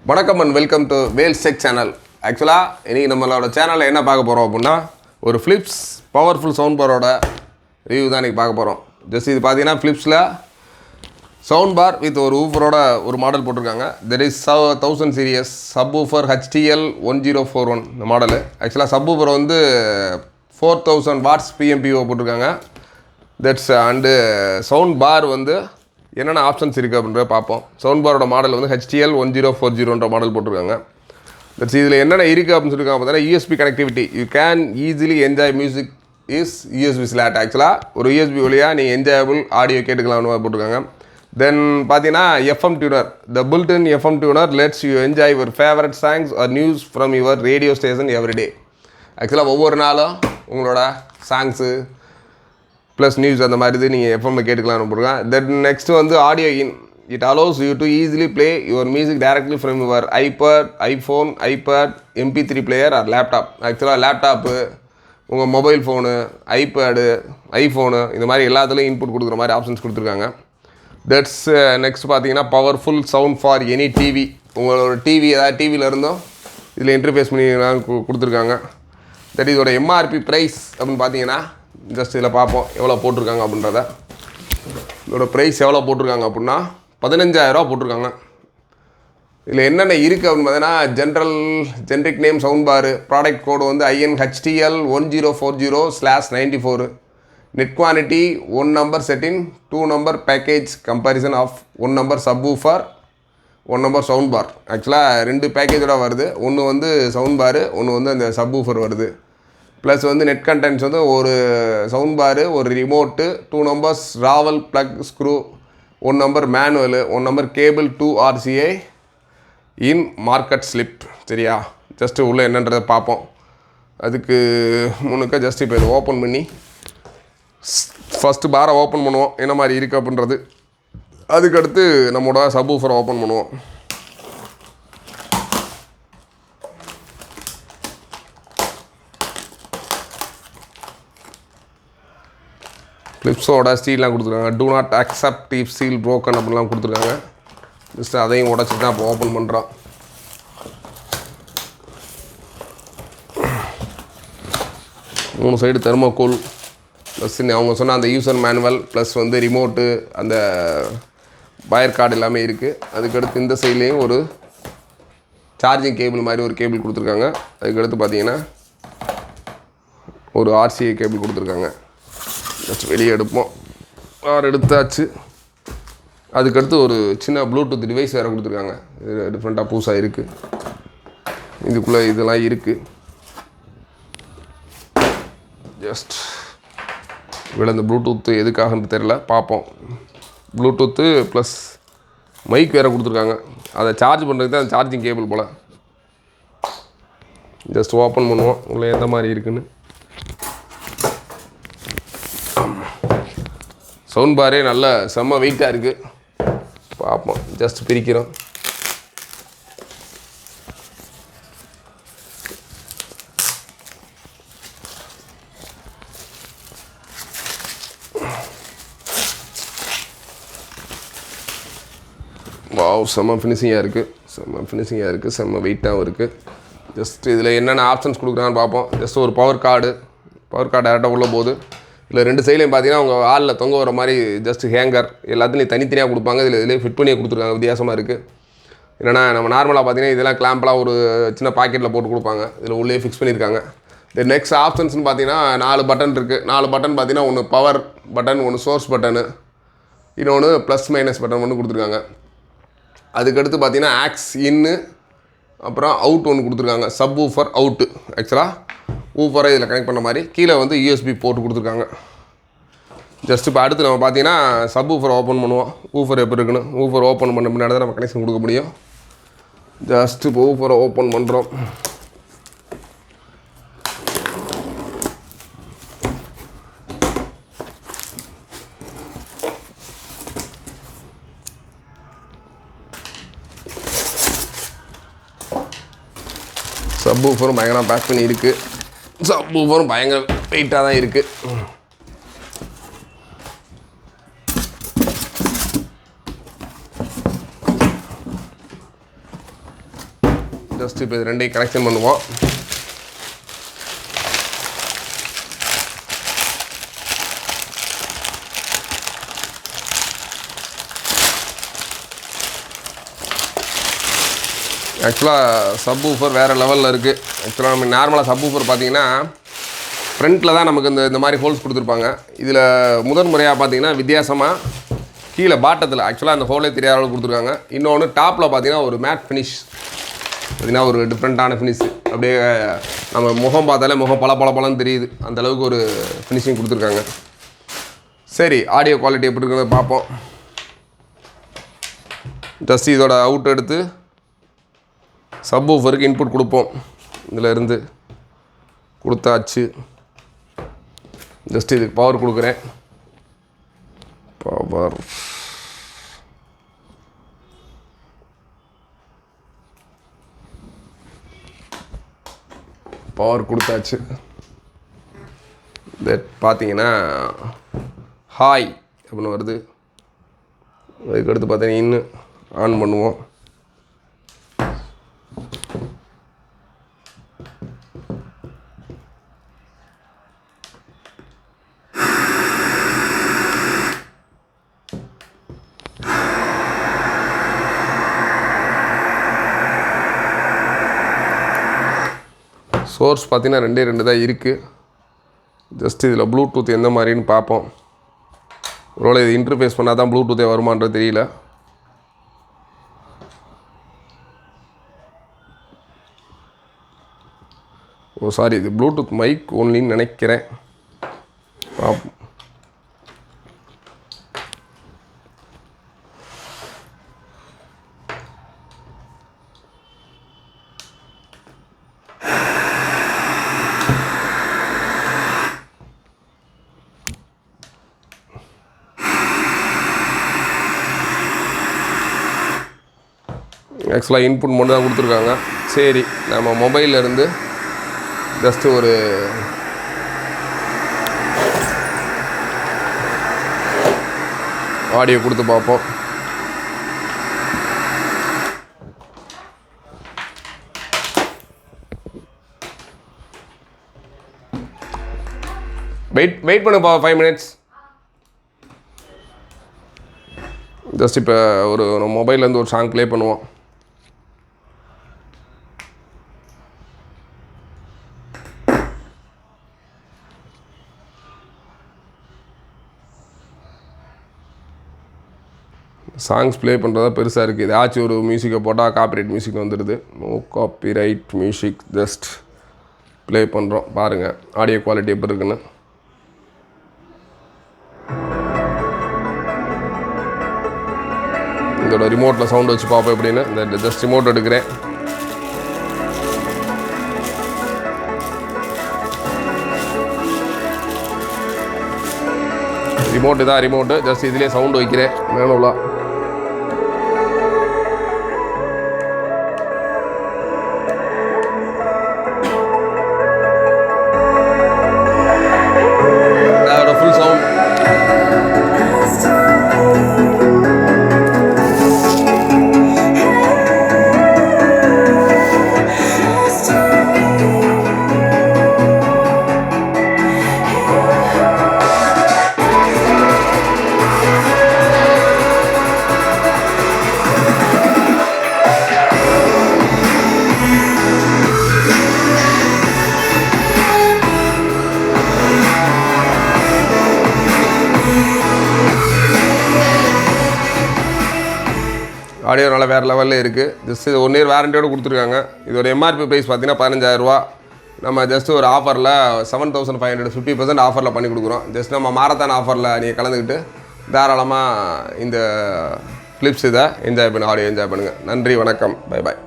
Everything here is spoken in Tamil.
வணக்கம் and welcome to Vels tech channel. ஆக்சுவலாக இன்றைக்கி நம்மளோட சேனலில் என்ன பார்க்க போகிறோம் அப்படின்னா, ஒரு ஃபிலிப்ஸ் பவர்ஃபுல் சவுண்ட் பாரோட ரிவ்யூ தான் இன்றைக்கி பார்க்க போகிறோம். ஜஸ்ட் இது பார்த்தீங்கன்னா ஃபிலிப்ஸில் சவுண்ட் பார் வித் ஒரு ஊஃபரோட ஒரு மாடல் போட்டிருக்காங்க. There is 1000 series subwoofer HTL 1041 இந்த மாடலு. ஆக்சுவலாக சப் ஊஃபர் வந்து 4000 வாட்ஸ் PMPO போட்டிருக்காங்க. தட்ஸ் அண்டு சவுண்ட் பார் வந்து என்னென்ன ஆப்ஷன்ஸ் இருக்குது அப்படின்றத பார்ப்போம். சவுண்ட் பாரோட மாடல் வந்து HTL 1040 மாடல் போட்டிருக்காங்க. தட்ஸ் இதில் என்னென்ன இருக்குது அப்படின்னு சொல்லியிருக்காங்க பார்த்தீங்கன்னா, USB connectivity. You can easily enjoy music is USB slot. ஆக்சுவலாக ஒரு USB வழியாக நீங்கள் என்ஜாயபிள் ஆடியோ கேட்டுக்கலாம்னு போட்டிருக்காங்க. தென் பார்த்தீங்கன்னா FM tuner. The built-in FM tuner let's you enjoy your favourite songs are news from your radio station everyday. ஆக்சுவலாக ஒவ்வொரு நாளும் உங்களோட சாங்ஸு ப்ளஸ் நியூஸ் அந்த மாதிரி இது நீங்கள் எஃப்எம்மில் கேட்டுக்கலாம்னு போட்டுருக்கேன். தென் நெக்ஸ்ட் வந்து audio in. It allows you to easily play your music directly from your iPad, iPhone, iPad, MP3 player or laptop. ஆக்சுவலாக லேப்டாப்பு, உங்கள் மொபைல் ஃபோனு, ஐபேடு, ஐஃபோனு இந்த மாதிரி எல்லாத்துலேயும் இன்புட் கொடுக்குற மாதிரி ஆப்ஷன்ஸ் கொடுத்துருக்காங்க. தட்ஸ் நெக்ஸ்ட் பார்த்தீங்கன்னா powerful sound for any TV. உங்களோட டிவி ஏதாவது டிவியில் இருந்தோம் இதில் இன்டர்ஃபேஸ் பண்ணி கொடுத்துருக்காங்க. தட் இதோட MRP ப்ரைஸ் அப்படின்னு பார்த்தீங்கன்னா, ஜஸ்ட் இதில் பார்ப்போம் எவ்வளோ போட்டிருக்காங்க அப்படின்றத. இதோட ப்ரைஸ் எவ்வளோ போட்டிருக்காங்க அப்படின்னா 15000 போட்டிருக்காங்க. இதில் என்னென்ன இருக்குது அப்படின்னு பார்த்தீங்கன்னா, generic name sound bar, product code வந்து INHTL 1040/94, net quantity 1 number setting, 2 number package comparison of 1 number subwoofer, 1 number sound bar. ஆக்சுவலாக 2 பேக்கேஜோட வருது. ஒன்று வந்து சவுண்ட் பாரு, ஒன்று வந்து அந்த சப் ஊஃபர் வருது. ப்ளஸ் வந்து நெட் கண்டென்ட்ஸ் வந்து ஒரு சவுண்ட் பாரு, ஒரு remote, 2 numbers rawl plug screw, 1 number manual, 1 number cable, 2 RCA in market slip. சரியா? ஜஸ்ட்டு உள்ளே என்னன்றதை பார்ப்போம். அதுக்கு முன்னுக்க ஜஸ்ட் இப்போ இதை ஓப்பன் பண்ணி ஃபஸ்ட்டு பாரை ஓப்பன் பண்ணுவோம் என்ன மாதிரி இருக்குது அப்படின்றது. அதுக்கடுத்து நம்மளோட சப் ஊஃபரை ஓப்பன் பண்ணுவோம். ஃபிலிப்ஸோட ஸ்டீல்லாம் கொடுத்துருக்காங்க. Do not accept if seal broken அப்படின்லாம் கொடுத்துருக்காங்க. ஜஸ்ட் அதையும் உடச்சி தான் இப்போ ஓப்பன் பண்ணுறோம். மூணு சைடு தெர்மோகோல் ப்ளஸ் அவங்க சொன்ன அந்த யூசர் மேனுவல் ப்ளஸ் வந்து ரிமோட்டு, அந்த வயர் கார்டு எல்லாமே இருக்குது. அதுக்கடுத்து இந்த சைட்லேயும் ஒரு சார்ஜிங் கேபிள் மாதிரி ஒரு கேபிள் கொடுத்துருக்காங்க. அதுக்கடுத்து பார்த்தீங்கன்னா ஒரு RCA கேபிள் கொடுத்துருக்காங்க. ஜஸ்ட் வெளியே எடுப்போம். எடுத்தாச்சு. அதுக்கடுத்து ஒரு சின்ன ப்ளூடூத் டிவைஸ் வேறு கொடுத்துருக்காங்க. இது டிஃப்ரெண்ட்டாக புதுசாக இருக்குது. இதுக்குள்ளே இதெல்லாம் இருக்குது. ஜஸ்ட் இவ்வளோ இந்த ப்ளூடூத்து எதுக்காகன்னு தெரியல, பார்ப்போம். ப்ளூடூத்து ப்ளஸ் மைக் வேறு கொடுத்துருக்காங்க. அதை சார்ஜ் பண்ணுறதுக்கு தான் சார்ஜிங் கேபிள் போல். ஜஸ்ட் ஓப்பன் பண்ணுவோம் உள்ளே எந்த மாதிரி இருக்குன்னு. சவுண்ட் பாரே நல்ல செம்ம வெயிட்டாக இருக்குது. பார்ப்போம். ஜஸ்ட் பிரிக்கிறோம். வாவ், செம்ம ஃபினிஷிங்காக இருக்குது. செம்ம வெயிட்டாகவும் இருக்குது. ஜஸ்ட் இதில் என்னென்ன ஆப்ஷன்ஸ் கொடுக்குறாங்கன்னு பார்ப்போம். ஜஸ்ட் ஒரு பவர் கார்டு டேரெக்டாக உள்ள போகுது. இல்லை 2 சைட்லையும் பார்த்தீங்கன்னா அவங்க ஆளில் தொங்க வர மாதிரி ஜஸ்ட் ஹேங்கர் எல்லாத்துலேயும் தனித்தனியாக கொடுப்பாங்க. இதில் ஃபிட் பண்ணி கொடுத்துருக்காங்க. வித்தியாசமாக இருக்குது. என்னென்னா நம்ம நார்மலாக பார்த்தீங்கன்னா இதெல்லாம் கிளாம்பெலாம் ஒரு சின்ன பாக்கெட்டில் போட்டு கொடுப்பாங்க. இதில் உள்ளே ஃபிக்ஸ் பண்ணியிருக்காங்க. இந்த நெக்ஸ்ட் ஆப்ஷன்ஸ்னு பார்த்தீங்கன்னா 4 பட்டன் இருக்குது. 4 பட்டன் பார்த்தீங்கன்னா ஒன்று பவர் பட்டன், ஒன்று சோர்ஸ் பட்டனு, இன்னொன்று ப்ளஸ் மைனஸ் பட்டன் ஒன்று கொடுத்துருக்காங்க. அதுக்கடுத்து பார்த்தீங்கன்னா ஆக்ஸ் இன்னு, அப்புறம் அவுட் ஒன்று கொடுத்துருக்காங்க. Subwoofer out. ஆக்சுவலாக ஊஃபரை இதில் கனெக்ட் பண்ண மாதிரி கீழே வந்து USB போட்டு கொடுத்துருக்காங்க. ஜஸ்ட் இப்போ அடுத்து நம்ம பார்த்தீங்கன்னா சப் ஊஃபர் ஓப்பன் பண்ணுவோம். ஊஃபர் எப்படி இருக்குன்னு. ஊஃபர் ஓப்பன் பண்ண முன்னாடி தான் நம்ம கனெக்ஷன் கொடுக்க முடியும். ஜஸ்ட் இப்போ ஊஃபரை ஓப்பன் பண்ணுறோம். சப் ஊஃபரும் பயங்கரமாக பேக் பண்ணி இருக்குது. சப் ஊஃபரும் பயங்கர வெயிட்டாக தான் இருக்குது. ஜஸ்ட் இப்போ இது ரெண்டையும் கனெக்ஷன் பண்ணுவோம். ஆக்சுவலாக சப் ஊஃபர் வேறு லெவலில் இருக்குது. ஆக்சுவலாக நம்ம நார்மலாக சப் ஊஃபர் பார்த்தீங்கன்னா ஃப்ரண்ட்டில் தான் நமக்கு இந்த மாதிரி ஹோல்ஸ் கொடுத்துருப்பாங்க. இதில் முதன் முறையாக பார்த்தீங்கன்னா வித்தியாசமாக கீழே பாட்டத்தில் ஆக்சுவலாக அந்த ஹோலே தெரியாத அளவுக்கு கொடுத்துருக்காங்க. இன்னொன்று டாப்பில் பார்த்தீங்கன்னா ஒரு மேட் ஃபினிஷ் பார்த்தீங்கன்னா ஒரு டிஃப்ரெண்ட்டான ஃபினிஷ். அப்படியே நம்ம முகம் பார்த்தாலே முகம் பளபளன்னு தெரியுது, அந்தளவுக்கு ஒரு ஃபினிஷிங் கொடுத்துருக்காங்க. சரி, ஆடியோ குவாலிட்டி எப்படி இருக்கிறத பார்ப்போம். ஜஸ்ட் இதோட அவுட் எடுத்து சப் ஊஃபருக்கு இன்புட் கொடுப்போம். இதில் இருந்து கொடுத்தாச்சு. ஜஸ்ட் இதுக்கு பவர் கொடுக்குறேன். பவர் கொடுத்தாச்சு. பார்த்தீங்கன்னா ஹாய் அப்படின்னு வருது. அதுக்கடுத்து பார்த்தீங்கன்னா இன்னும் ஆன் பண்ணுவோம். சோர்ஸ் பார்த்தீங்கன்னா 2 தான் இருக்குது. ஜஸ்ட் இதில் ப்ளூடூத் எந்த மாதிரின்னு பார்ப்போம். ஒருவேளை இது இன்டர்ஃபேஸ் பண்ணால் தான் ப்ளூடூத்தே வருமானது தெரியல. ஓ சாரி, இது ப்ளூடூத் மைக் ஒன்லின்னு நினைக்கிறேன். பார்ப்போம். ஆக்சுவலாக இன்புட் மட்டும் தான் கொடுத்துருக்காங்க. சரி, நம்ம மொபைலில் இருந்து ஜஸ்ட்டு ஒரு ஆடியோ கொடுத்து பார்ப்போம். வெயிட் பண்ணுப்பா 5 minutes. ஜஸ்ட் இப்போ ஒரு மொபைல்லேருந்து ஒரு சாங் ப்ளே பண்ணுவோம். சாங்ஸ் ப்ளே பண்ணுறதா பெருசாக இருக்குது. ஏதாச்சும் ஒரு மியூசிக்கை போட்டால் காப்பிரைட் மியூசிக் வந்துடுது. No copyright music. Just play பண்ணுறோம். பாருங்கள் ஆடியோ குவாலிட்டி எப்படி இருக்குன்னு. இதோட ரிமோட்டில் சவுண்ட் வச்சு பார்ப்போம் எப்படின்னு. இந்த ஜஸ்ட் ரிமோட் எடுக்கிறேன். ரிமோட்டு தான் ரிமோட்டு. ஜஸ்ட் இதிலே சவுண்டு வைக்கிறேன் மேனுவலாக. Full sound. ஆடியோ நல்லா வேறு லெவலில் இருக்குது. ஜஸ்ட் இது 1 year வாரண்டியோடு கொடுத்துருக்காங்க. இதோட எம்ஆர்பி ப்ரைஸ் பார்த்தீங்கன்னா 15,000 நம்ம ஜஸ்ட் ஒரு ஆஃபரில் 7,500 50% ஆஃபரில் பண்ணி கொடுக்குறோம். ஜஸ்ட் நம்ம மாரத்தான் ஆஃபரில் நீங்கள் கலந்துக்கிட்டு தாராளமாக இந்த ஃபிலிப்ஸ் இதை என்ஜாய் பண்ணு, ஆடியோ என்ஜாய் பண்ணுங்கள். நன்றி, வணக்கம், பை பாய்.